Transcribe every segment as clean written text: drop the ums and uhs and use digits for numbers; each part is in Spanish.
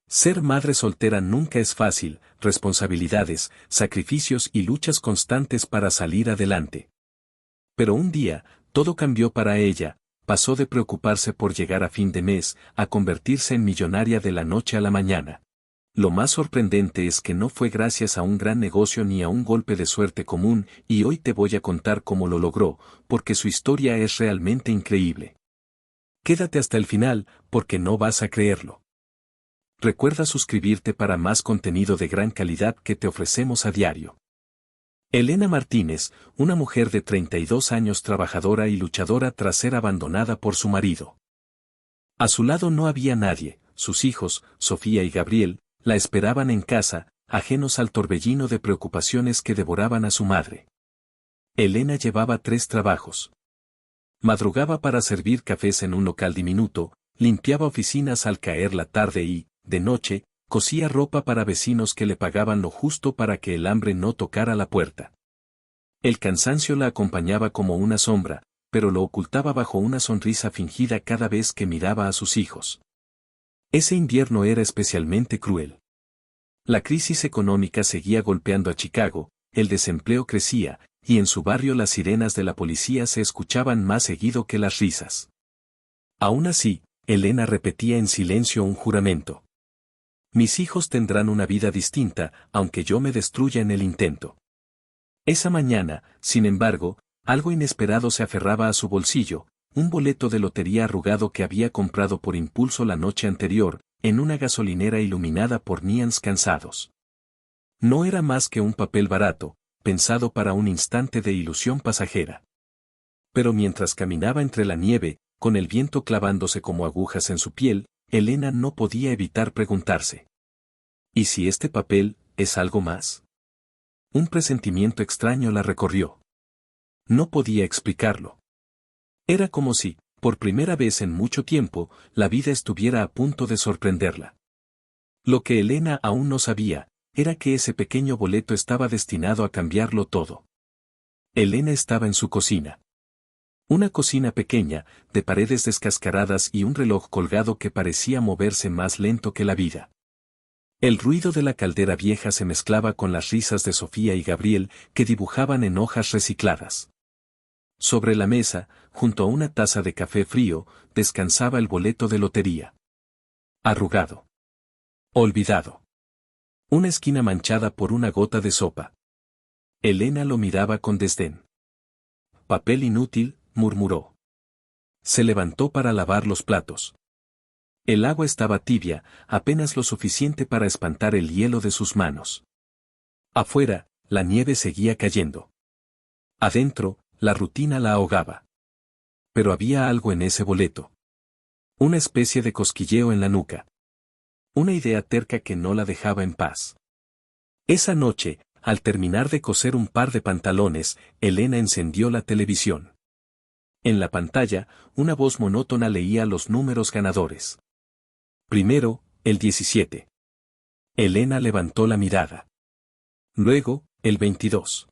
Ser madre soltera nunca es fácil, responsabilidades, sacrificios y luchas constantes para salir adelante. Pero un día, todo cambió para ella, pasó de preocuparse por llegar a fin de mes, a convertirse en millonaria de la noche a la mañana. Lo más sorprendente es que no fue gracias a un gran negocio ni a un golpe de suerte común, y hoy te voy a contar cómo lo logró, porque su historia es realmente increíble. Quédate hasta el final, porque no vas a creerlo. Recuerda suscribirte para más contenido de gran calidad que te ofrecemos a diario. Elena Martínez, una mujer de 32 años trabajadora y luchadora tras ser abandonada por su marido. A su lado no había nadie, sus hijos, Sofía y Gabriel, la esperaban en casa, ajenos al torbellino de preocupaciones que devoraban a su madre. Elena llevaba 3 trabajos. Madrugaba para servir cafés en un local diminuto, limpiaba oficinas al caer la tarde y, de noche, cosía ropa para vecinos que le pagaban lo justo para que el hambre no tocara la puerta. El cansancio la acompañaba como una sombra, pero lo ocultaba bajo una sonrisa fingida cada vez que miraba a sus hijos. Ese invierno era especialmente cruel. La crisis económica seguía golpeando a Chicago, el desempleo crecía, y en su barrio las sirenas de la policía se escuchaban más seguido que las risas. Aún así, Elena repetía en silencio un juramento. Mis hijos tendrán una vida distinta, aunque yo me destruya en el intento. Esa mañana, sin embargo, algo inesperado se aferraba a su bolsillo, un boleto de lotería arrugado que había comprado por impulso la noche anterior, en una gasolinera iluminada por neones cansados. No era más que un papel barato, pensado para un instante de ilusión pasajera. Pero mientras caminaba entre la nieve, con el viento clavándose como agujas en su piel, Elena no podía evitar preguntarse. ¿Y si este papel es algo más? Un presentimiento extraño la recorrió. No podía explicarlo. Era como si, por primera vez en mucho tiempo, la vida estuviera a punto de sorprenderla. Lo que Elena aún no sabía, era que ese pequeño boleto estaba destinado a cambiarlo todo. Elena estaba en su cocina. Una cocina pequeña, de paredes descascaradas y un reloj colgado que parecía moverse más lento que la vida. El ruido de la caldera vieja se mezclaba con las risas de Sofía y Gabriel, que dibujaban en hojas recicladas. Sobre la mesa, junto a una taza de café frío, descansaba el boleto de lotería. Arrugado. Olvidado. Una esquina manchada por una gota de sopa. Elena lo miraba con desdén. Papel inútil, murmuró. Se levantó para lavar los platos. El agua estaba tibia, apenas lo suficiente para espantar el hielo de sus manos. Afuera, la nieve seguía cayendo. Adentro, la rutina la ahogaba. Pero había algo en ese boleto. Una especie de cosquilleo en la nuca. Una idea terca que no la dejaba en paz. Esa noche, al terminar de coser un par de pantalones, Elena encendió la televisión. En la pantalla, una voz monótona leía los números ganadores. Primero, el 17. Elena levantó la mirada. Luego, el 22.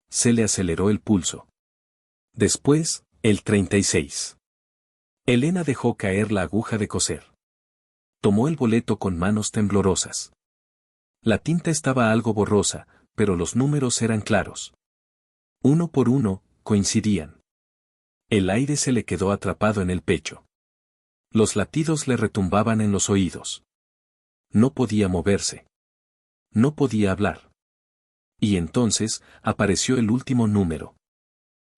Se le aceleró el pulso. Después, el 36. Elena dejó caer la aguja de coser. Tomó el boleto con manos temblorosas. La tinta estaba algo borrosa, pero los números eran claros. Uno por uno, coincidían. El aire se le quedó atrapado en el pecho. Los latidos le retumbaban en los oídos. No podía moverse. No podía hablar. Y entonces, apareció el último número.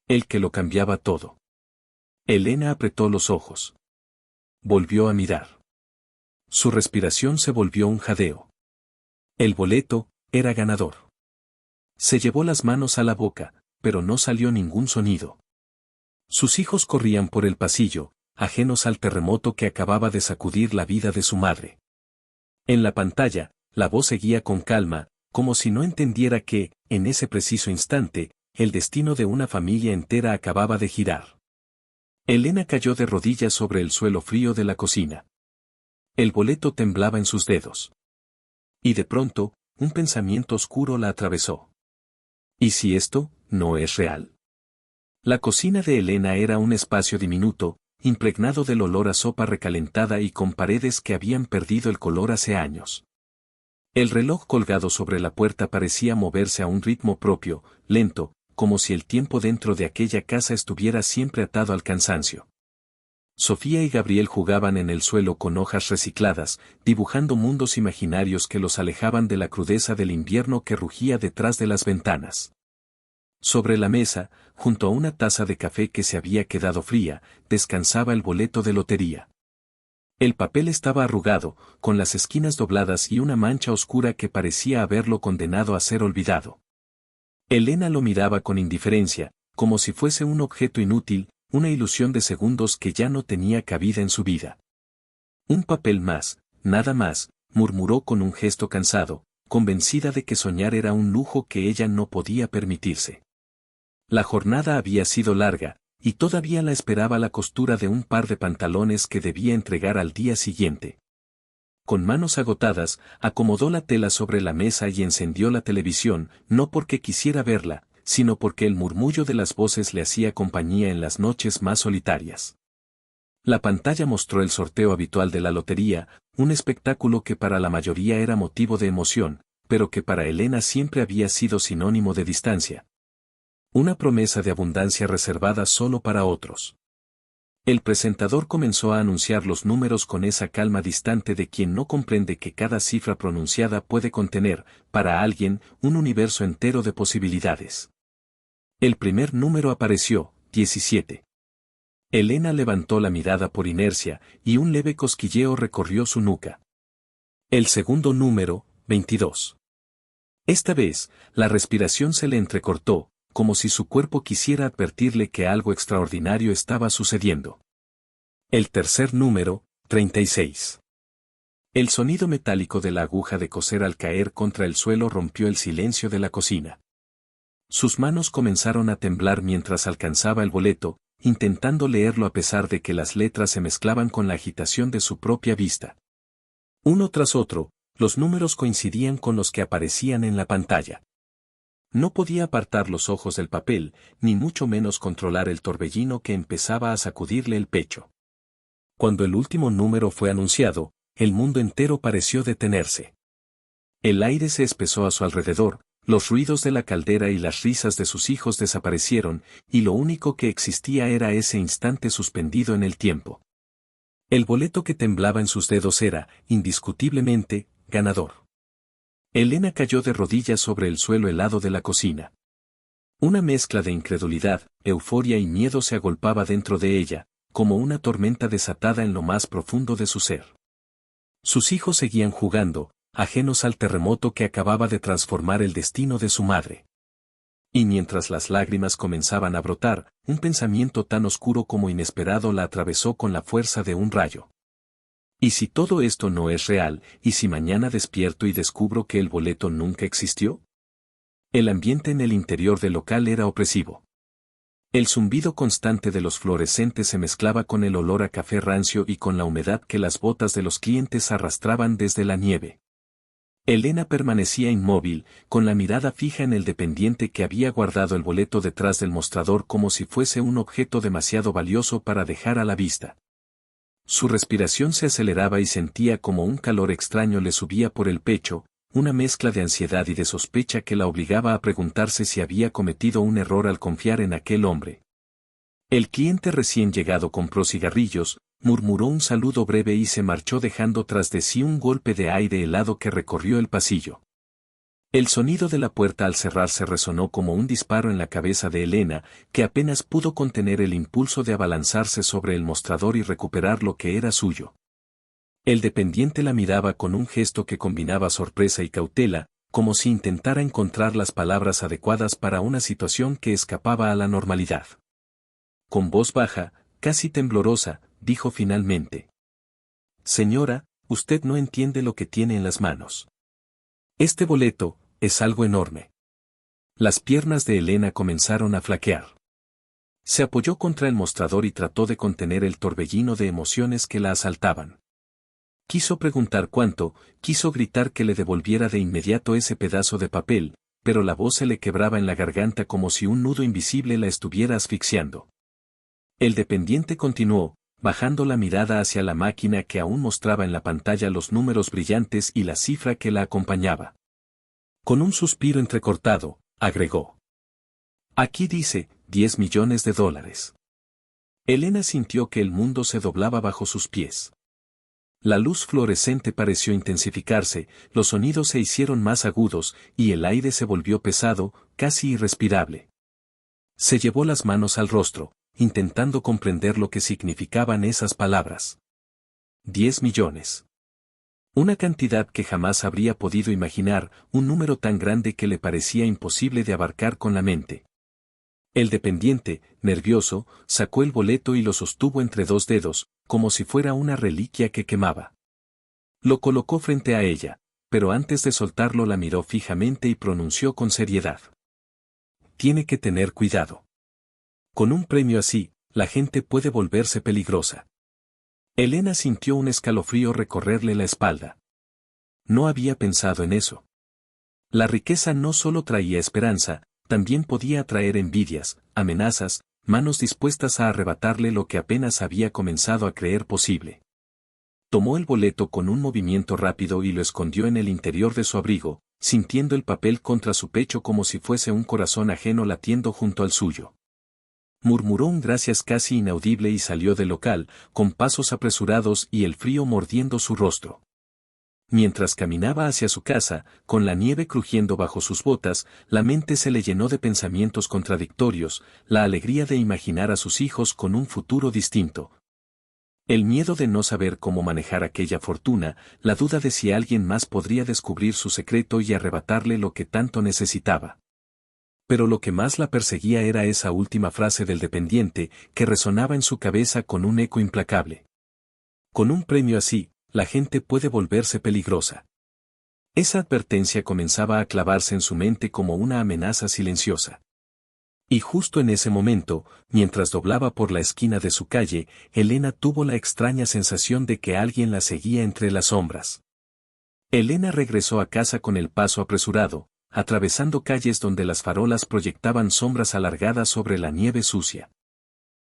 El que lo cambiaba todo. Elena apretó los ojos. Volvió a mirar. Su respiración se volvió un jadeo. El boleto era ganador. Se llevó las manos a la boca, pero no salió ningún sonido. Sus hijos corrían por el pasillo, ajenos al terremoto que acababa de sacudir la vida de su madre. En la pantalla, la voz seguía con calma, como si no entendiera que, en ese preciso instante, el destino de una familia entera acababa de girar. Elena cayó de rodillas sobre el suelo frío de la cocina. El boleto temblaba en sus dedos. Y de pronto, un pensamiento oscuro la atravesó. ¿Y si esto no es real? La cocina de Elena era un espacio diminuto, impregnado del olor a sopa recalentada y con paredes que habían perdido el color hace años. El reloj colgado sobre la puerta parecía moverse a un ritmo propio, lento, como si el tiempo dentro de aquella casa estuviera siempre atado al cansancio. Sofía y Gabriel jugaban en el suelo con hojas recicladas, dibujando mundos imaginarios que los alejaban de la crudeza del invierno que rugía detrás de las ventanas. Sobre la mesa, junto a una taza de café que se había quedado fría, descansaba el boleto de lotería. El papel estaba arrugado, con las esquinas dobladas y una mancha oscura que parecía haberlo condenado a ser olvidado. Elena lo miraba con indiferencia, como si fuese un objeto inútil, una ilusión de segundos que ya no tenía cabida en su vida. Un papel más, nada más, murmuró con un gesto cansado, convencida de que soñar era un lujo que ella no podía permitirse. La jornada había sido larga, y todavía la esperaba la costura de un par de pantalones que debía entregar al día siguiente. Con manos agotadas, acomodó la tela sobre la mesa y encendió la televisión, no porque quisiera verla, sino porque el murmullo de las voces le hacía compañía en las noches más solitarias. La pantalla mostró el sorteo habitual de la lotería, un espectáculo que para la mayoría era motivo de emoción, pero que para Elena siempre había sido sinónimo de distancia. Una promesa de abundancia reservada solo para otros. El presentador comenzó a anunciar los números con esa calma distante de quien no comprende que cada cifra pronunciada puede contener, para alguien, un universo entero de posibilidades. El primer número apareció, 17. Elena levantó la mirada por inercia, y un leve cosquilleo recorrió su nuca. El segundo número, 22. Esta vez, la respiración se le entrecortó, como si su cuerpo quisiera advertirle que algo extraordinario estaba sucediendo. El tercer número, 36. El sonido metálico de la aguja de coser al caer contra el suelo rompió el silencio de la cocina. Sus manos comenzaron a temblar mientras alcanzaba el boleto, intentando leerlo a pesar de que las letras se mezclaban con la agitación de su propia vista. Uno tras otro, los números coincidían con los que aparecían en la pantalla. No podía apartar los ojos del papel, ni mucho menos controlar el torbellino que empezaba a sacudirle el pecho. Cuando el último número fue anunciado, el mundo entero pareció detenerse. El aire se espesó a su alrededor, los ruidos de la caldera y las risas de sus hijos desaparecieron, y lo único que existía era ese instante suspendido en el tiempo. El boleto que temblaba en sus dedos era, indiscutiblemente, ganador. Elena cayó de rodillas sobre el suelo helado de la cocina. Una mezcla de incredulidad, euforia y miedo se agolpaba dentro de ella, como una tormenta desatada en lo más profundo de su ser. Sus hijos seguían jugando, ajenos al terremoto que acababa de transformar el destino de su madre. Y mientras las lágrimas comenzaban a brotar, un pensamiento tan oscuro como inesperado la atravesó con la fuerza de un rayo. ¿Y si todo esto no es real, y si mañana despierto y descubro que el boleto nunca existió? El ambiente en el interior del local era opresivo. El zumbido constante de los fluorescentes se mezclaba con el olor a café rancio y con la humedad que las botas de los clientes arrastraban desde la nieve. Elena permanecía inmóvil, con la mirada fija en el dependiente que había guardado el boleto detrás del mostrador como si fuese un objeto demasiado valioso para dejar a la vista. Su respiración se aceleraba y sentía como un calor extraño le subía por el pecho, una mezcla de ansiedad y de sospecha que la obligaba a preguntarse si había cometido un error al confiar en aquel hombre. El cliente recién llegado compró cigarrillos, murmuró un saludo breve y se marchó dejando tras de sí un golpe de aire helado que recorrió el pasillo. El sonido de la puerta al cerrarse resonó como un disparo en la cabeza de Elena, que apenas pudo contener el impulso de abalanzarse sobre el mostrador y recuperar lo que era suyo. El dependiente la miraba con un gesto que combinaba sorpresa y cautela, como si intentara encontrar las palabras adecuadas para una situación que escapaba a la normalidad. Con voz baja, casi temblorosa, dijo finalmente: «Señora, usted no entiende lo que tiene en las manos. Este boleto es algo enorme». Las piernas de Elena comenzaron a flaquear. Se apoyó contra el mostrador y trató de contener el torbellino de emociones que la asaltaban. Quiso preguntar cuánto, quiso gritar que le devolviera de inmediato ese pedazo de papel, pero la voz se le quebraba en la garganta como si un nudo invisible la estuviera asfixiando. El dependiente continuó: bajando la mirada hacia la máquina que aún mostraba en la pantalla los números brillantes y la cifra que la acompañaba. Con un suspiro entrecortado, agregó: Aquí dice, $10 millones. Elena sintió que el mundo se doblaba bajo sus pies. La luz fluorescente pareció intensificarse, los sonidos se hicieron más agudos, y el aire se volvió pesado, casi irrespirable. Se llevó las manos al rostro, intentando comprender lo que significaban esas palabras. 10 millones. Una cantidad que jamás habría podido imaginar, un número tan grande que le parecía imposible de abarcar con la mente. El dependiente, nervioso, sacó el boleto y lo sostuvo entre dos dedos, como si fuera una reliquia que quemaba. Lo colocó frente a ella, pero antes de soltarlo la miró fijamente y pronunció con seriedad: Tiene que tener cuidado. Con un premio así, la gente puede volverse peligrosa. Elena sintió un escalofrío recorrerle la espalda. No había pensado en eso. La riqueza no solo traía esperanza, también podía traer envidias, amenazas, manos dispuestas a arrebatarle lo que apenas había comenzado a creer posible. Tomó el boleto con un movimiento rápido y lo escondió en el interior de su abrigo, sintiendo el papel contra su pecho como si fuese un corazón ajeno latiendo junto al suyo. Murmuró un gracias casi inaudible y salió del local, con pasos apresurados y el frío mordiendo su rostro. Mientras caminaba hacia su casa, con la nieve crujiendo bajo sus botas, la mente se le llenó de pensamientos contradictorios, la alegría de imaginar a sus hijos con un futuro distinto. El miedo de no saber cómo manejar aquella fortuna, la duda de si alguien más podría descubrir su secreto y arrebatarle lo que tanto necesitaba. Pero lo que más la perseguía era esa última frase del dependiente, que resonaba en su cabeza con un eco implacable. Con un premio así, la gente puede volverse peligrosa. Esa advertencia comenzaba a clavarse en su mente como una amenaza silenciosa. Y justo en ese momento, mientras doblaba por la esquina de su calle, Elena tuvo la extraña sensación de que alguien la seguía entre las sombras. Elena regresó a casa con el paso apresurado, atravesando calles donde las farolas proyectaban sombras alargadas sobre la nieve sucia.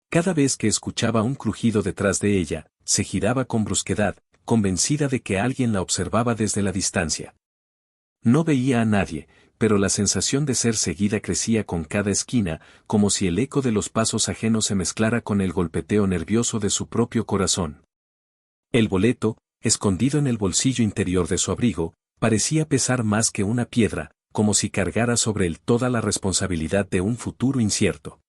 Cada vez que escuchaba un crujido detrás de ella, se giraba con brusquedad, convencida de que alguien la observaba desde la distancia. No veía a nadie, pero la sensación de ser seguida crecía con cada esquina, como si el eco de los pasos ajenos se mezclara con el golpeteo nervioso de su propio corazón. El boleto, escondido en el bolsillo interior de su abrigo, parecía pesar más que una piedra, como si cargara sobre él toda la responsabilidad de un futuro incierto.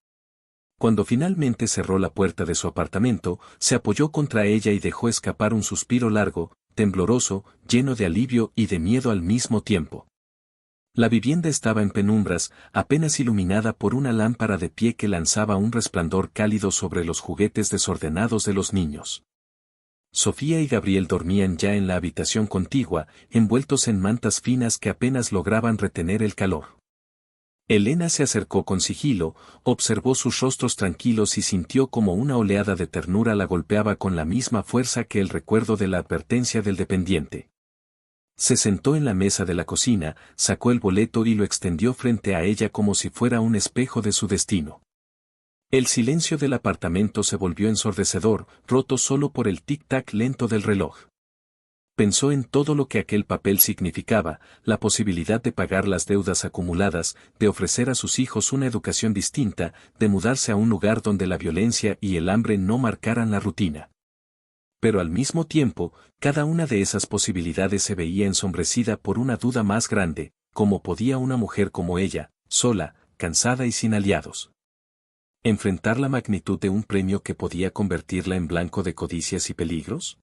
Cuando finalmente cerró la puerta de su apartamento, se apoyó contra ella y dejó escapar un suspiro largo, tembloroso, lleno de alivio y de miedo al mismo tiempo. La vivienda estaba en penumbras, apenas iluminada por una lámpara de pie que lanzaba un resplandor cálido sobre los juguetes desordenados de los niños. Sofía y Gabriel dormían ya en la habitación contigua, envueltos en mantas finas que apenas lograban retener el calor. Elena se acercó con sigilo, observó sus rostros tranquilos y sintió como una oleada de ternura la golpeaba con la misma fuerza que el recuerdo de la advertencia del dependiente. Se sentó en la mesa de la cocina, sacó el boleto y lo extendió frente a ella como si fuera un espejo de su destino. El silencio del apartamento se volvió ensordecedor, roto solo por el tic-tac lento del reloj. Pensó en todo lo que aquel papel significaba, la posibilidad de pagar las deudas acumuladas, de ofrecer a sus hijos una educación distinta, de mudarse a un lugar donde la violencia y el hambre no marcaran la rutina. Pero al mismo tiempo, cada una de esas posibilidades se veía ensombrecida por una duda más grande: ¿cómo podía una mujer como ella, sola, cansada y sin aliados, enfrentar la magnitud de un premio que podía convertirla en blanco de codicias y peligros?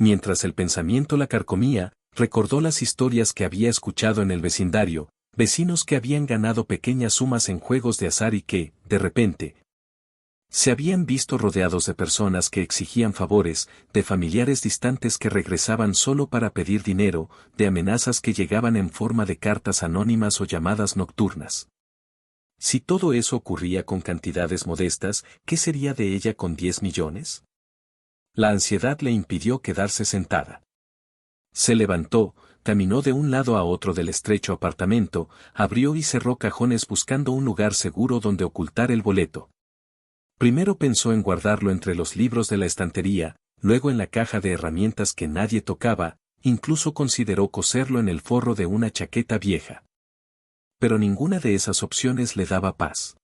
Mientras el pensamiento la carcomía, recordó las historias que había escuchado en el vecindario, vecinos que habían ganado pequeñas sumas en juegos de azar y que, de repente, se habían visto rodeados de personas que exigían favores, de familiares distantes que regresaban solo para pedir dinero, de amenazas que llegaban en forma de cartas anónimas o llamadas nocturnas. Si todo eso ocurría con cantidades modestas, ¿qué sería de ella con 10 millones? La ansiedad le impidió quedarse sentada. Se levantó, caminó de un lado a otro del estrecho apartamento, abrió y cerró cajones buscando un lugar seguro donde ocultar el boleto. Primero pensó en guardarlo entre los libros de la estantería, luego en la caja de herramientas que nadie tocaba, incluso consideró coserlo en el forro de una chaqueta vieja. Pero ninguna de esas opciones le daba paz.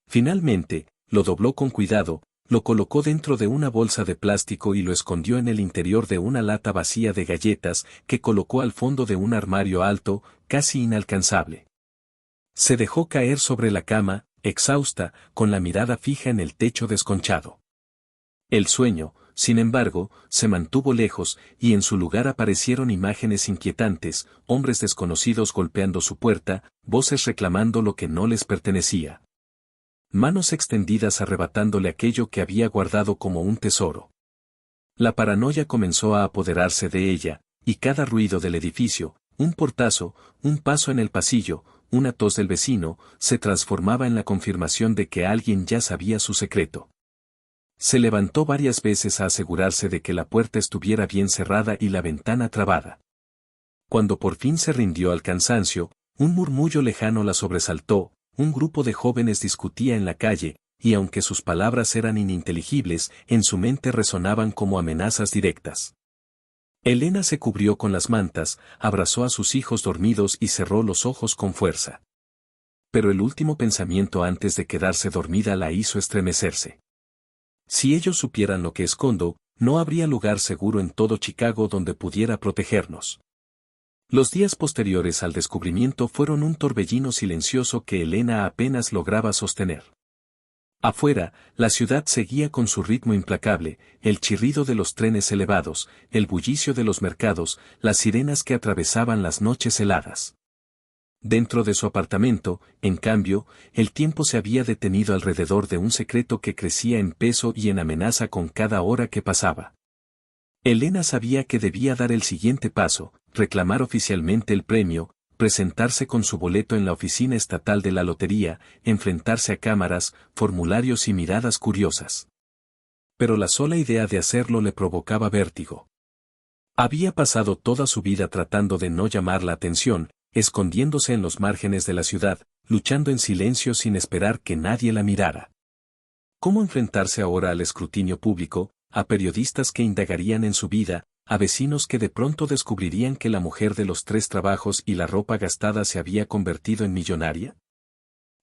Finalmente, lo dobló con cuidado, lo colocó dentro de una bolsa de plástico y lo escondió en el interior de una lata vacía de galletas que colocó al fondo de un armario alto, casi inalcanzable. Se dejó caer sobre la cama, exhausta, con la mirada fija en el techo desconchado. El sueño, sin embargo, se mantuvo lejos, y en su lugar aparecieron imágenes inquietantes, hombres desconocidos golpeando su puerta, voces reclamando lo que no les pertenecía. Manos extendidas arrebatándole aquello que había guardado como un tesoro. La paranoia comenzó a apoderarse de ella, y cada ruido del edificio, un portazo, un paso en el pasillo, una tos del vecino, se transformaba en la confirmación de que alguien ya sabía su secreto. Se levantó varias veces a asegurarse de que la puerta estuviera bien cerrada y la ventana trabada. Cuando por fin se rindió al cansancio, un murmullo lejano la sobresaltó. Un grupo de jóvenes discutía en la calle, y aunque sus palabras eran ininteligibles, en su mente resonaban como amenazas directas. Elena se cubrió con las mantas, abrazó a sus hijos dormidos y cerró los ojos con fuerza. Pero el último pensamiento antes de quedarse dormida la hizo estremecerse. Si ellos supieran lo que escondo, no habría lugar seguro en todo Chicago donde pudiera protegernos. Los días posteriores al descubrimiento fueron un torbellino silencioso que Elena apenas lograba sostener. Afuera, la ciudad seguía con su ritmo implacable, el chirrido de los trenes elevados, el bullicio de los mercados, las sirenas que atravesaban las noches heladas. Dentro de su apartamento, en cambio, el tiempo se había detenido alrededor de un secreto que crecía en peso y en amenaza con cada hora que pasaba. Elena sabía que debía dar el siguiente paso, reclamar oficialmente el premio, presentarse con su boleto en la oficina estatal de la lotería, enfrentarse a cámaras, formularios y miradas curiosas. Pero la sola idea de hacerlo le provocaba vértigo. Había pasado toda su vida tratando de no llamar la atención, escondiéndose en los márgenes de la ciudad, luchando en silencio sin esperar que nadie la mirara. ¿Cómo enfrentarse ahora al escrutinio público, a periodistas que indagarían en su vida, a vecinos que de pronto descubrirían que la mujer de los 3 trabajos y la ropa gastada se había convertido en millonaria?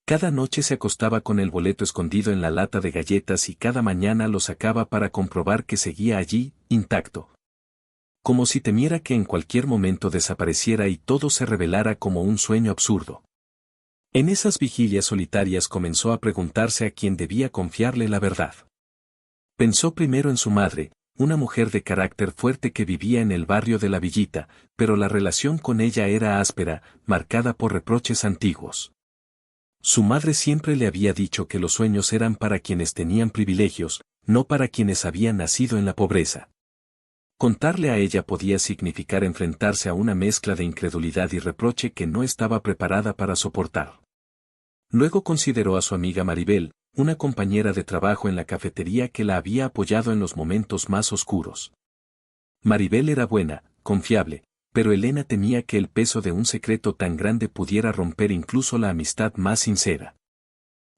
Cada noche se acostaba con el boleto escondido en la lata de galletas y cada mañana lo sacaba para comprobar que seguía allí, intacto. Como si temiera que en cualquier momento desapareciera y todo se revelara como un sueño absurdo. En esas vigilias solitarias comenzó a preguntarse a quién debía confiarle la verdad. Pensó primero en su madre, una mujer de carácter fuerte que vivía en el barrio de la Villita, pero la relación con ella era áspera, marcada por reproches antiguos. Su madre siempre le había dicho que los sueños eran para quienes tenían privilegios, no para quienes habían nacido en la pobreza. Contarle a ella podía significar enfrentarse a una mezcla de incredulidad y reproche que no estaba preparada para soportar. Luego consideró a su amiga Maribel, una compañera de trabajo en la cafetería que la había apoyado en los momentos más oscuros. Maribel era buena, confiable, pero Elena temía que el peso de un secreto tan grande pudiera romper incluso la amistad más sincera.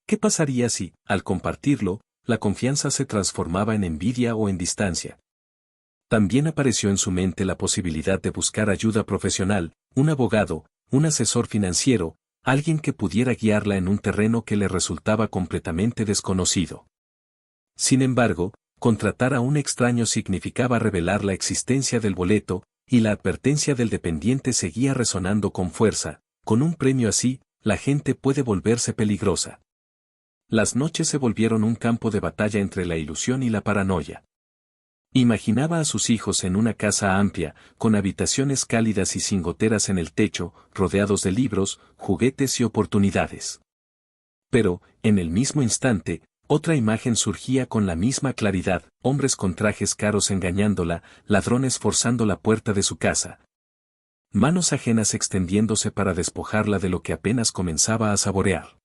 ¿Qué pasaría si, al compartirlo, la confianza se transformaba en envidia o en distancia? También apareció en su mente la posibilidad de buscar ayuda profesional, un abogado, un asesor financiero, alguien que pudiera guiarla en un terreno que le resultaba completamente desconocido. Sin embargo, contratar a un extraño significaba revelar la existencia del boleto, y la advertencia del dependiente seguía resonando con fuerza: con un premio así, la gente puede volverse peligrosa. Las noches se volvieron un campo de batalla entre la ilusión y la paranoia. Imaginaba a sus hijos en una casa amplia, con habitaciones cálidas y sin goteras en el techo, rodeados de libros, juguetes y oportunidades. Pero, en el mismo instante, otra imagen surgía con la misma claridad: hombres con trajes caros engañándola, ladrones forzando la puerta de su casa. Manos ajenas extendiéndose para despojarla de lo que apenas comenzaba a saborear.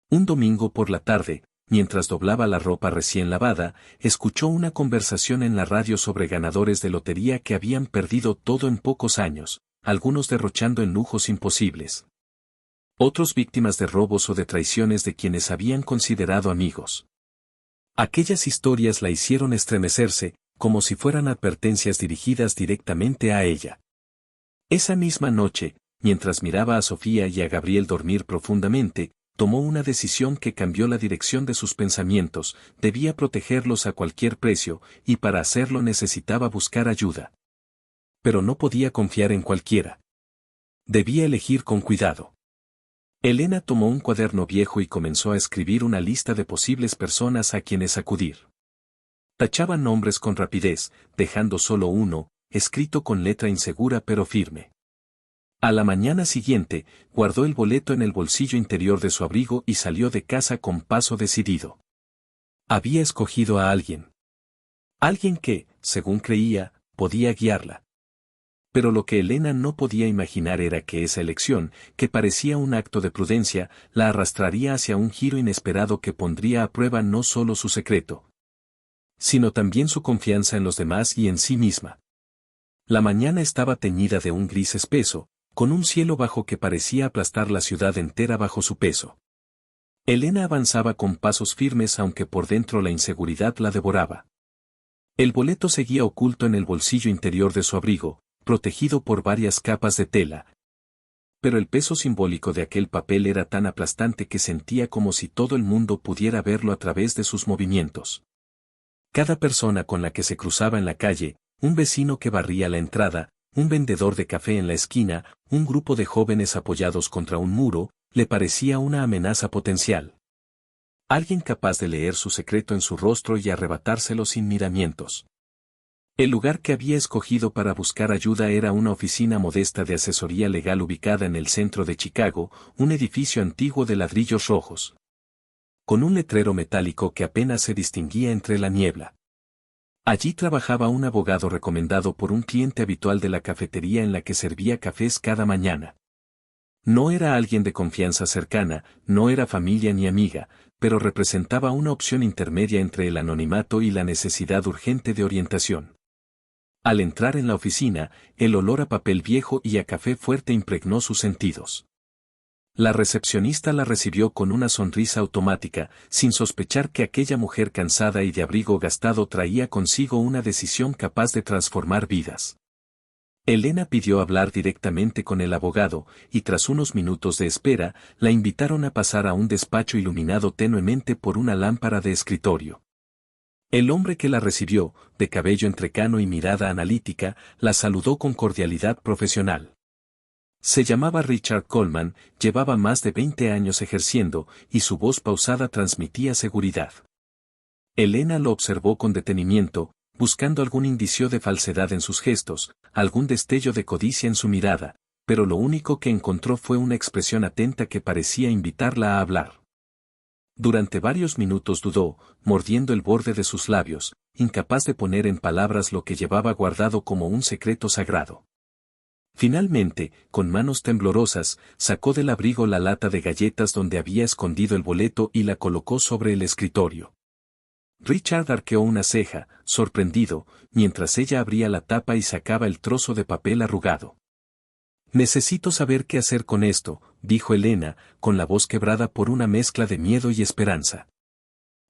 Un domingo por la tarde, mientras doblaba la ropa recién lavada, escuchó una conversación en la radio sobre ganadores de lotería que habían perdido todo en pocos años, algunos derrochando en lujos imposibles. Otros víctimas de robos o de traiciones de quienes habían considerado amigos. Aquellas historias la hicieron estremecerse, como si fueran advertencias dirigidas directamente a ella. Esa misma noche, mientras miraba a Sofía y a Gabriel dormir profundamente, tomó una decisión que cambió la dirección de sus pensamientos. Debía protegerlos a cualquier precio, y para hacerlo necesitaba buscar ayuda. Pero no podía confiar en cualquiera. Debía elegir con cuidado. Elena tomó un cuaderno viejo y comenzó a escribir una lista de posibles personas a quienes acudir. Tachaba nombres con rapidez, dejando solo uno, escrito con letra insegura pero firme. A la mañana siguiente, guardó el boleto en el bolsillo interior de su abrigo y salió de casa con paso decidido. Había escogido a alguien. Alguien que, según creía, podía guiarla. Pero lo que Elena no podía imaginar era que esa elección, que parecía un acto de prudencia, la arrastraría hacia un giro inesperado que pondría a prueba no solo su secreto, sino también su confianza en los demás y en sí misma. La mañana estaba teñida de un gris espeso, con un cielo bajo que parecía aplastar la ciudad entera bajo su peso. Elena avanzaba con pasos firmes aunque por dentro la inseguridad la devoraba. El boleto seguía oculto en el bolsillo interior de su abrigo, protegido por varias capas de tela. Pero el peso simbólico de aquel papel era tan aplastante que sentía como si todo el mundo pudiera verlo a través de sus movimientos. Cada persona con la que se cruzaba en la calle, un vecino que barría la entrada, un vendedor de café en la esquina, un grupo de jóvenes apoyados contra un muro, le parecía una amenaza potencial. Alguien capaz de leer su secreto en su rostro y arrebatárselo sin miramientos. El lugar que había escogido para buscar ayuda era una oficina modesta de asesoría legal ubicada en el centro de Chicago, un edificio antiguo de ladrillos rojos, con un letrero metálico que apenas se distinguía entre la niebla. Allí trabajaba un abogado recomendado por un cliente habitual de la cafetería en la que servía cafés cada mañana. No era alguien de confianza cercana, no era familia ni amiga, pero representaba una opción intermedia entre el anonimato y la necesidad urgente de orientación. Al entrar en la oficina, el olor a papel viejo y a café fuerte impregnó sus sentidos. La recepcionista la recibió con una sonrisa automática, sin sospechar que aquella mujer cansada y de abrigo gastado traía consigo una decisión capaz de transformar vidas. Elena pidió hablar directamente con el abogado, y tras unos minutos de espera, la invitaron a pasar a un despacho iluminado tenuemente por una lámpara de escritorio. El hombre que la recibió, de cabello entrecano y mirada analítica, la saludó con cordialidad profesional. Se llamaba Richard Coleman, llevaba más de 20 años ejerciendo, y su voz pausada transmitía seguridad. Elena lo observó con detenimiento, buscando algún indicio de falsedad en sus gestos, algún destello de codicia en su mirada, pero lo único que encontró fue una expresión atenta que parecía invitarla a hablar. Durante varios minutos dudó, mordiendo el borde de sus labios, incapaz de poner en palabras lo que llevaba guardado como un secreto sagrado. Finalmente, con manos temblorosas, sacó del abrigo la lata de galletas donde había escondido el boleto y la colocó sobre el escritorio. Richard arqueó una ceja, sorprendido, mientras ella abría la tapa y sacaba el trozo de papel arrugado. «Necesito saber qué hacer con esto», dijo Elena, con la voz quebrada por una mezcla de miedo y esperanza.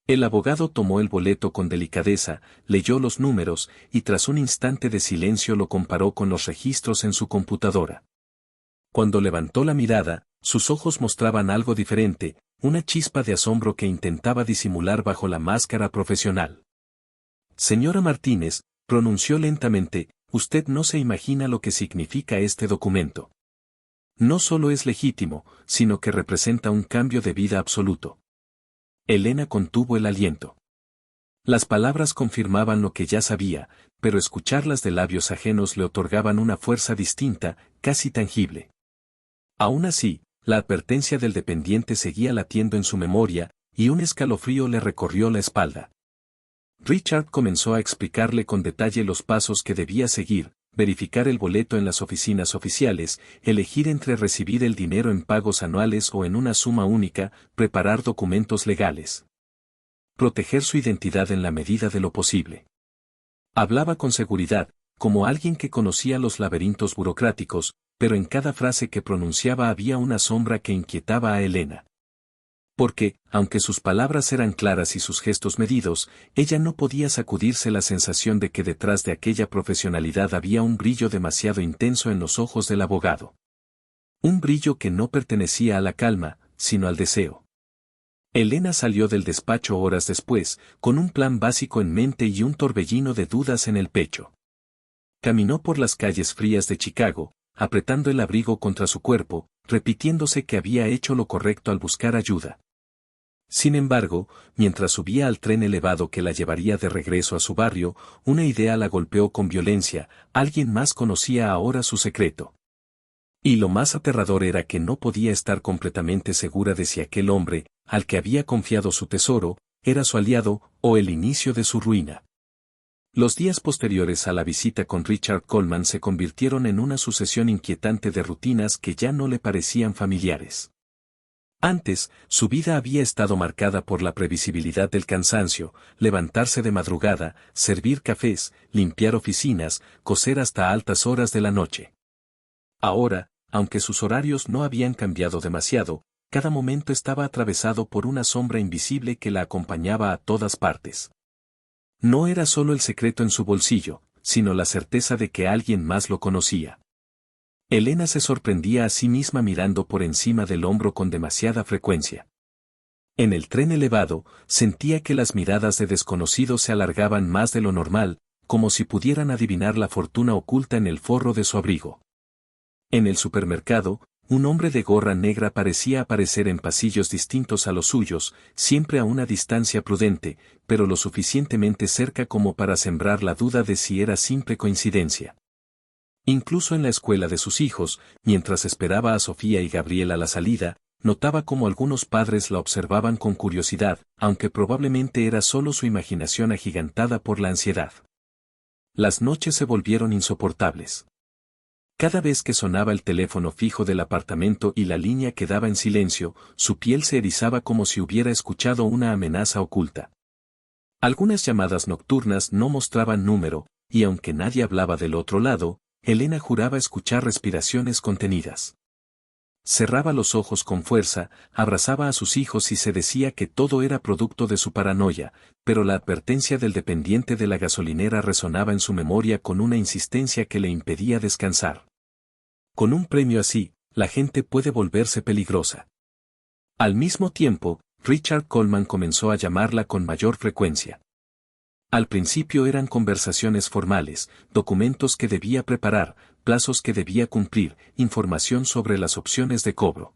El abogado tomó el boleto con delicadeza, leyó los números, y tras un instante de silencio lo comparó con los registros en su computadora. Cuando levantó la mirada, sus ojos mostraban algo diferente, una chispa de asombro que intentaba disimular bajo la máscara profesional. «Señora Martínez», pronunció lentamente, «usted no se imagina lo que significa este documento. No solo es legítimo, sino que representa un cambio de vida absoluto». Elena contuvo el aliento. Las palabras confirmaban lo que ya sabía, pero escucharlas de labios ajenos le otorgaban una fuerza distinta, casi tangible. Aún así, la advertencia del dependiente seguía latiendo en su memoria, y un escalofrío le recorrió la espalda. Richard comenzó a explicarle con detalle los pasos que debía seguir: verificar el boleto en las oficinas oficiales, elegir entre recibir el dinero en pagos anuales o en una suma única, preparar documentos legales. Proteger su identidad en la medida de lo posible. Hablaba con seguridad, como alguien que conocía los laberintos burocráticos, pero en cada frase que pronunciaba había una sombra que inquietaba a Elena. Porque, aunque sus palabras eran claras y sus gestos medidos, ella no podía sacudirse la sensación de que detrás de aquella profesionalidad había un brillo demasiado intenso en los ojos del abogado. Un brillo que no pertenecía a la calma, sino al deseo. Elena salió del despacho horas después, con un plan básico en mente y un torbellino de dudas en el pecho. Caminó por las calles frías de Chicago, apretando el abrigo contra su cuerpo, repitiéndose que había hecho lo correcto al buscar ayuda. Sin embargo, mientras subía al tren elevado que la llevaría de regreso a su barrio, una idea la golpeó con violencia: alguien más conocía ahora su secreto. Y lo más aterrador era que no podía estar completamente segura de si aquel hombre, al que había confiado su tesoro, era su aliado, o el inicio de su ruina. Los días posteriores a la visita con Richard Coleman se convirtieron en una sucesión inquietante de rutinas que ya no le parecían familiares. Antes, su vida había estado marcada por la previsibilidad del cansancio: levantarse de madrugada, servir cafés, limpiar oficinas, coser hasta altas horas de la noche. Ahora, aunque sus horarios no habían cambiado demasiado, cada momento estaba atravesado por una sombra invisible que la acompañaba a todas partes. No era solo el secreto en su bolsillo, sino la certeza de que alguien más lo conocía. Elena se sorprendía a sí misma mirando por encima del hombro con demasiada frecuencia. En el tren elevado, sentía que las miradas de desconocidos se alargaban más de lo normal, como si pudieran adivinar la fortuna oculta en el forro de su abrigo. En el supermercado, un hombre de gorra negra parecía aparecer en pasillos distintos a los suyos, siempre a una distancia prudente, pero lo suficientemente cerca como para sembrar la duda de si era simple coincidencia. Incluso en la escuela de sus hijos, mientras esperaba a Sofía y Gabriel a la salida, notaba cómo algunos padres la observaban con curiosidad, aunque probablemente era solo su imaginación agigantada por la ansiedad. Las noches se volvieron insoportables. Cada vez que sonaba el teléfono fijo del apartamento y la línea quedaba en silencio, su piel se erizaba como si hubiera escuchado una amenaza oculta. Algunas llamadas nocturnas no mostraban número, y aunque nadie hablaba del otro lado, Elena juraba escuchar respiraciones contenidas. Cerraba los ojos con fuerza, abrazaba a sus hijos y se decía que todo era producto de su paranoia, pero la advertencia del dependiente de la gasolinera resonaba en su memoria con una insistencia que le impedía descansar. Con un premio así, la gente puede volverse peligrosa. Al mismo tiempo, Richard Coleman comenzó a llamarla con mayor frecuencia. Al principio eran conversaciones formales, documentos que debía preparar, plazos que debía cumplir, información sobre las opciones de cobro.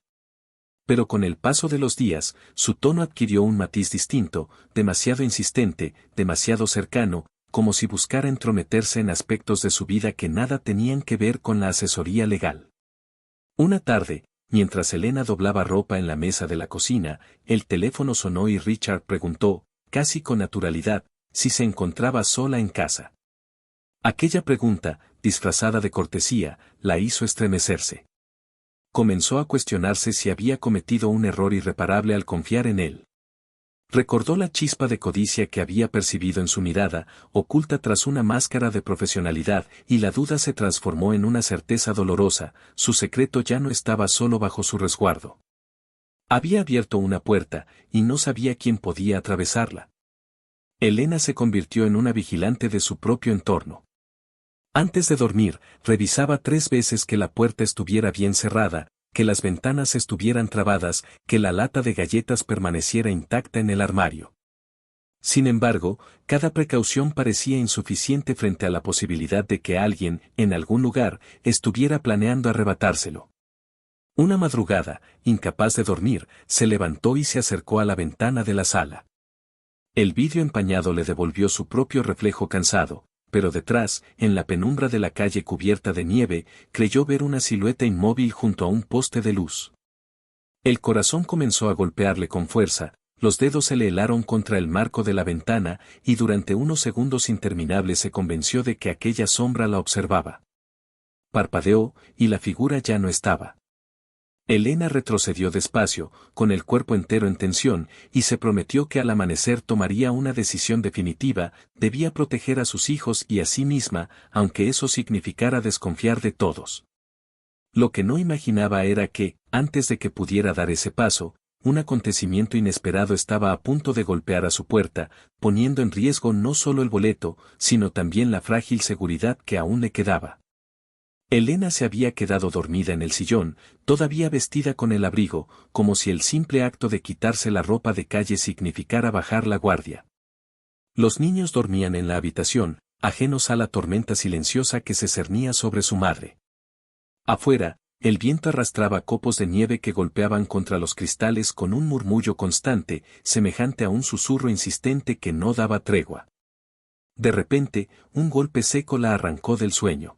Pero con el paso de los días, su tono adquirió un matiz distinto, demasiado insistente, demasiado cercano, como si buscara entrometerse en aspectos de su vida que nada tenían que ver con la asesoría legal. Una tarde, mientras Elena doblaba ropa en la mesa de la cocina, el teléfono sonó y Richard preguntó, casi con naturalidad, si se encontraba sola en casa. Aquella pregunta, disfrazada de cortesía, la hizo estremecerse. Comenzó a cuestionarse si había cometido un error irreparable al confiar en él. Recordó la chispa de codicia que había percibido en su mirada, oculta tras una máscara de profesionalidad, y la duda se transformó en una certeza dolorosa: su secreto ya no estaba solo bajo su resguardo. Había abierto una puerta, y no sabía quién podía atravesarla. Elena se convirtió en una vigilante de su propio entorno. Antes de dormir, revisaba 3 veces que la puerta estuviera bien cerrada, que las ventanas estuvieran trabadas, que la lata de galletas permaneciera intacta en el armario. Sin embargo, cada precaución parecía insuficiente frente a la posibilidad de que alguien, en algún lugar, estuviera planeando arrebatárselo. Una madrugada, incapaz de dormir, se levantó y se acercó a la ventana de la sala. El vidrio empañado le devolvió su propio reflejo cansado, pero detrás, en la penumbra de la calle cubierta de nieve, creyó ver una silueta inmóvil junto a un poste de luz. El corazón comenzó a golpearle con fuerza, los dedos se le helaron contra el marco de la ventana, y durante unos segundos interminables se convenció de que aquella sombra la observaba. Parpadeó, y la figura ya no estaba. Elena retrocedió despacio, con el cuerpo entero en tensión, y se prometió que al amanecer tomaría una decisión definitiva: debía proteger a sus hijos y a sí misma, aunque eso significara desconfiar de todos. Lo que no imaginaba era que, antes de que pudiera dar ese paso, un acontecimiento inesperado estaba a punto de golpear a su puerta, poniendo en riesgo no solo el boleto, sino también la frágil seguridad que aún le quedaba. Elena se había quedado dormida en el sillón, todavía vestida con el abrigo, como si el simple acto de quitarse la ropa de calle significara bajar la guardia. Los niños dormían en la habitación, ajenos a la tormenta silenciosa que se cernía sobre su madre. Afuera, el viento arrastraba copos de nieve que golpeaban contra los cristales con un murmullo constante, semejante a un susurro insistente que no daba tregua. De repente, un golpe seco la arrancó del sueño.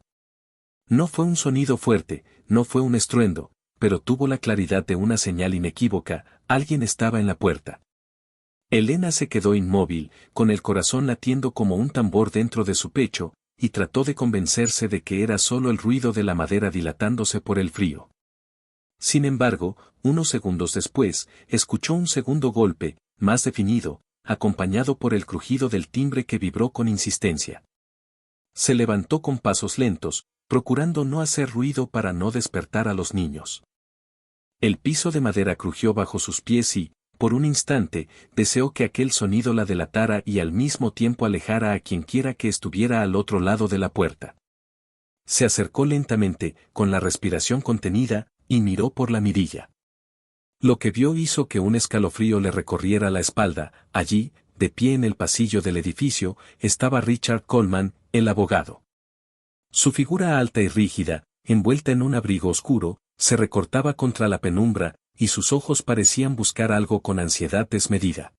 No fue un sonido fuerte, no fue un estruendo, pero tuvo la claridad de una señal inequívoca: alguien estaba en la puerta. Elena se quedó inmóvil, con el corazón latiendo como un tambor dentro de su pecho, y trató de convencerse de que era solo el ruido de la madera dilatándose por el frío. Sin embargo, unos segundos después, escuchó un segundo golpe, más definido, acompañado por el crujido del timbre que vibró con insistencia. Se levantó con pasos lentos, procurando no hacer ruido para no despertar a los niños. El piso de madera crujió bajo sus pies y, por un instante, deseó que aquel sonido la delatara y al mismo tiempo alejara a quienquiera que estuviera al otro lado de la puerta. Se acercó lentamente, con la respiración contenida, y miró por la mirilla. Lo que vio hizo que un escalofrío le recorriera la espalda. Allí, de pie en el pasillo del edificio, estaba Richard Coleman, el abogado. Su figura alta y rígida, envuelta en un abrigo oscuro, se recortaba contra la penumbra, y sus ojos parecían buscar algo con ansiedad desmedida.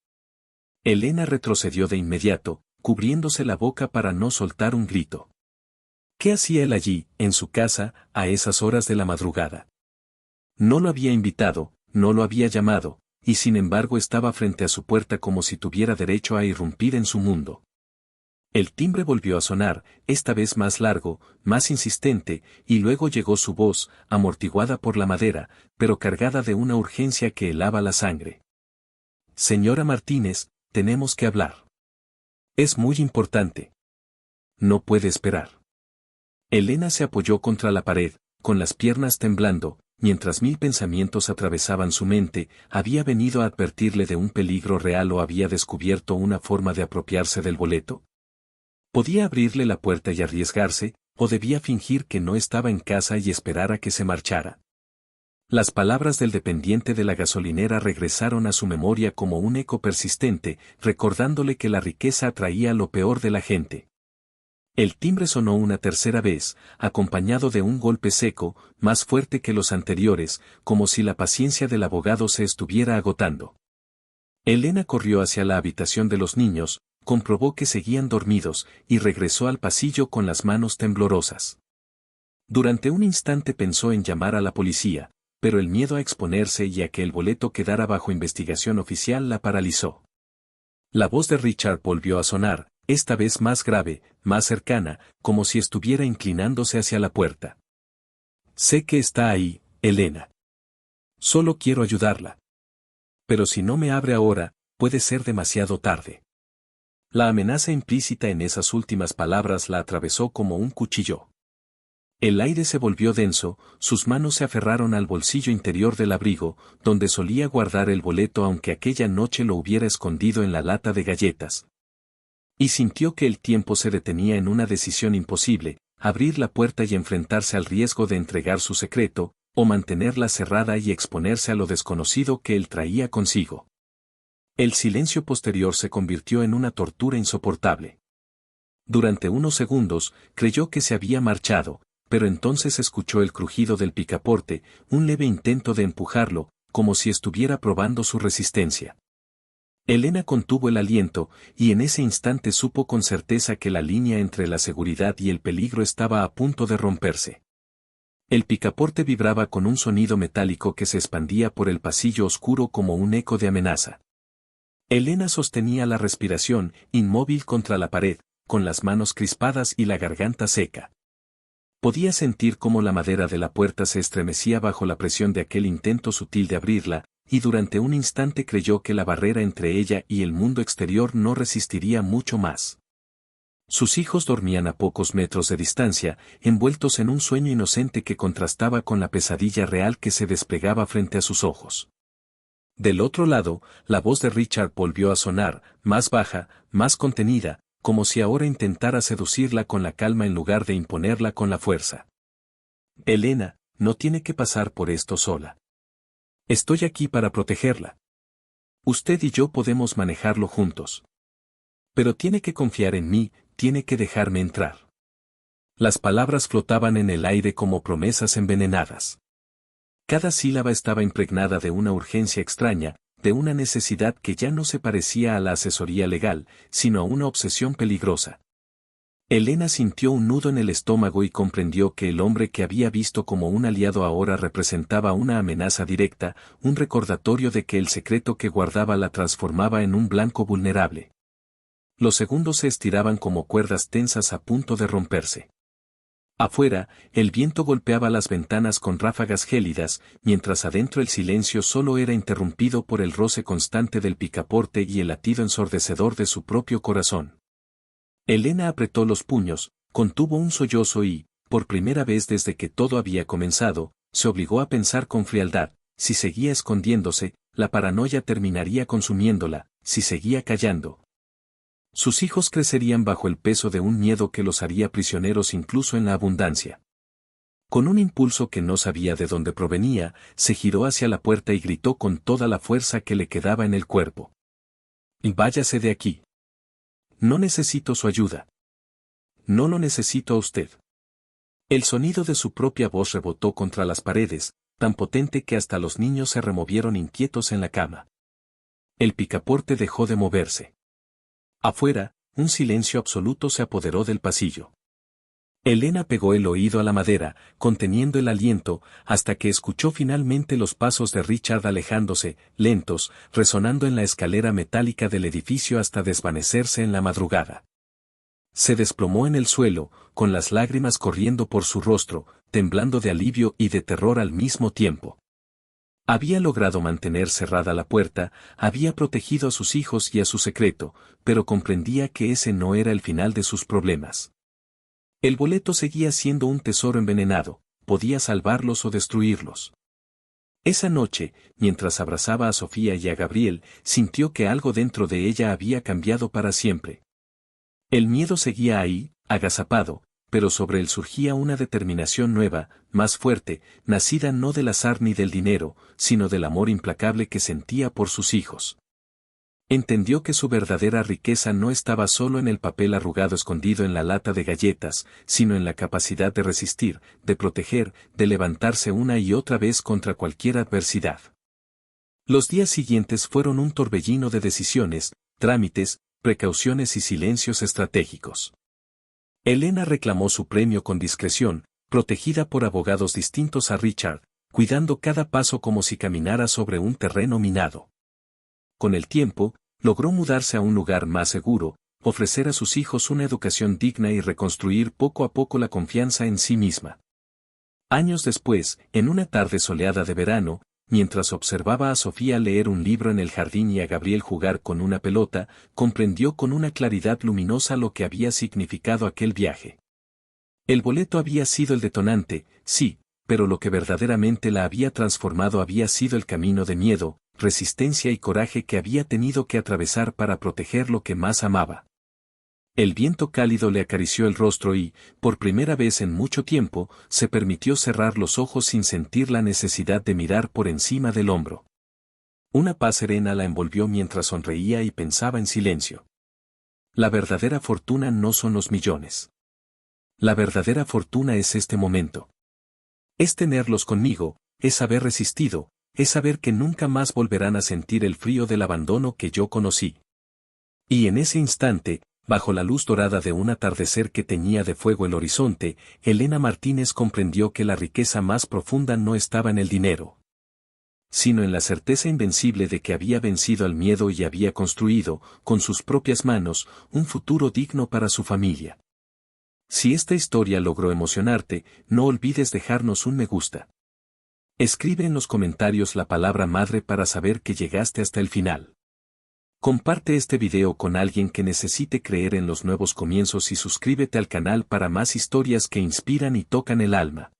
Elena retrocedió de inmediato, cubriéndose la boca para no soltar un grito. ¿Qué hacía él allí, en su casa, a esas horas de la madrugada? No lo había invitado, no lo había llamado, y sin embargo estaba frente a su puerta como si tuviera derecho a irrumpir en su mundo. El timbre volvió a sonar, esta vez más largo, más insistente, y luego llegó su voz, amortiguada por la madera, pero cargada de una urgencia que helaba la sangre. Señora Martínez, tenemos que hablar. Es muy importante. No puede esperar. Elena se apoyó contra la pared, con las piernas temblando, mientras mil pensamientos atravesaban su mente. ¿Había venido a advertirle de un peligro real o había descubierto una forma de apropiarse del boleto? Podía abrirle la puerta y arriesgarse, o debía fingir que no estaba en casa y esperar a que se marchara. Las palabras del dependiente de la gasolinera regresaron a su memoria como un eco persistente, recordándole que la riqueza atraía lo peor de la gente. El timbre sonó una tercera vez, acompañado de un golpe seco, más fuerte que los anteriores, como si la paciencia del abogado se estuviera agotando. Elena corrió hacia la habitación de los niños, comprobó que seguían dormidos, y regresó al pasillo con las manos temblorosas. Durante un instante pensó en llamar a la policía, pero el miedo a exponerse y a que el boleto quedara bajo investigación oficial la paralizó. La voz de Richard volvió a sonar, esta vez más grave, más cercana, como si estuviera inclinándose hacia la puerta. Sé que está ahí, Elena. Solo quiero ayudarla. Pero si no me abre ahora, puede ser demasiado tarde. La amenaza implícita en esas últimas palabras la atravesó como un cuchillo. El aire se volvió denso, sus manos se aferraron al bolsillo interior del abrigo, donde solía guardar el boleto aunque aquella noche lo hubiera escondido en la lata de galletas. Y sintió que el tiempo se detenía en una decisión imposible: abrir la puerta y enfrentarse al riesgo de entregar su secreto, o mantenerla cerrada y exponerse a lo desconocido que él traía consigo. El silencio posterior se convirtió en una tortura insoportable. Durante unos segundos, creyó que se había marchado, pero entonces escuchó el crujido del picaporte, un leve intento de empujarlo, como si estuviera probando su resistencia. Elena contuvo el aliento, y en ese instante supo con certeza que la línea entre la seguridad y el peligro estaba a punto de romperse. El picaporte vibraba con un sonido metálico que se expandía por el pasillo oscuro como un eco de amenaza. Elena sostenía la respiración, inmóvil contra la pared, con las manos crispadas y la garganta seca. Podía sentir cómo la madera de la puerta se estremecía bajo la presión de aquel intento sutil de abrirla, y durante un instante creyó que la barrera entre ella y el mundo exterior no resistiría mucho más. Sus hijos dormían a pocos metros de distancia, envueltos en un sueño inocente que contrastaba con la pesadilla real que se desplegaba frente a sus ojos. Del otro lado, la voz de Richard volvió a sonar, más baja, más contenida, como si ahora intentara seducirla con la calma en lugar de imponerla con la fuerza. Elena, no tiene que pasar por esto sola. Estoy aquí para protegerla. Usted y yo podemos manejarlo juntos. Pero tiene que confiar en mí, tiene que dejarme entrar. Las palabras flotaban en el aire como promesas envenenadas. Cada sílaba estaba impregnada de una urgencia extraña, de una necesidad que ya no se parecía a la asesoría legal, sino a una obsesión peligrosa. Elena sintió un nudo en el estómago y comprendió que el hombre que había visto como un aliado ahora representaba una amenaza directa, un recordatorio de que el secreto que guardaba la transformaba en un blanco vulnerable. Los segundos se estiraban como cuerdas tensas a punto de romperse. Afuera, el viento golpeaba las ventanas con ráfagas gélidas, mientras adentro el silencio solo era interrumpido por el roce constante del picaporte y el latido ensordecedor de su propio corazón. Elena apretó los puños, contuvo un sollozo y, por primera vez desde que todo había comenzado, se obligó a pensar con frialdad: si seguía escondiéndose, la paranoia terminaría consumiéndola; si seguía callando, sus hijos crecerían bajo el peso de un miedo que los haría prisioneros incluso en la abundancia. Con un impulso que no sabía de dónde provenía, se giró hacia la puerta y gritó con toda la fuerza que le quedaba en el cuerpo: «Váyase de aquí. No necesito su ayuda. No lo necesito a usted». El sonido de su propia voz rebotó contra las paredes, tan potente que hasta los niños se removieron inquietos en la cama. El picaporte dejó de moverse. Afuera, un silencio absoluto se apoderó del pasillo. Elena pegó el oído a la madera, conteniendo el aliento, hasta que escuchó finalmente los pasos de Richard alejándose, lentos, resonando en la escalera metálica del edificio hasta desvanecerse en la madrugada. Se desplomó en el suelo, con las lágrimas corriendo por su rostro, temblando de alivio y de terror al mismo tiempo. Había logrado mantener cerrada la puerta, había protegido a sus hijos y a su secreto, pero comprendía que ese no era el final de sus problemas. El boleto seguía siendo un tesoro envenenado, podía salvarlos o destruirlos. Esa noche, mientras abrazaba a Sofía y a Gabriel, sintió que algo dentro de ella había cambiado para siempre. El miedo seguía ahí, agazapado, pero sobre él surgía una determinación nueva, más fuerte, nacida no del azar ni del dinero, sino del amor implacable que sentía por sus hijos. Entendió que su verdadera riqueza no estaba solo en el papel arrugado escondido en la lata de galletas, sino en la capacidad de resistir, de proteger, de levantarse una y otra vez contra cualquier adversidad. Los días siguientes fueron un torbellino de decisiones, trámites, precauciones y silencios estratégicos. Elena reclamó su premio con discreción, protegida por abogados distintos a Richard, cuidando cada paso como si caminara sobre un terreno minado. Con el tiempo, logró mudarse a un lugar más seguro, ofrecer a sus hijos una educación digna y reconstruir poco a poco la confianza en sí misma. Años después, en una tarde soleada de verano, mientras observaba a Sofía leer un libro en el jardín y a Gabriel jugar con una pelota, comprendió con una claridad luminosa lo que había significado aquel viaje. El boleto había sido el detonante, sí, pero lo que verdaderamente la había transformado había sido el camino de miedo, resistencia y coraje que había tenido que atravesar para proteger lo que más amaba. El viento cálido le acarició el rostro y, por primera vez en mucho tiempo, se permitió cerrar los ojos sin sentir la necesidad de mirar por encima del hombro. Una paz serena la envolvió mientras sonreía y pensaba en silencio. La verdadera fortuna no son los millones. La verdadera fortuna es este momento. Es tenerlos conmigo, es haber resistido, es saber que nunca más volverán a sentir el frío del abandono que yo conocí. Y en ese instante, bajo la luz dorada de un atardecer que teñía de fuego el horizonte, Elena Martínez comprendió que la riqueza más profunda no estaba en el dinero, sino en la certeza invencible de que había vencido al miedo y había construido, con sus propias manos, un futuro digno para su familia. Si esta historia logró emocionarte, no olvides dejarnos un me gusta. Escribe en los comentarios la palabra madre para saber que llegaste hasta el final. Comparte este video con alguien que necesite creer en los nuevos comienzos y suscríbete al canal para más historias que inspiran y tocan el alma.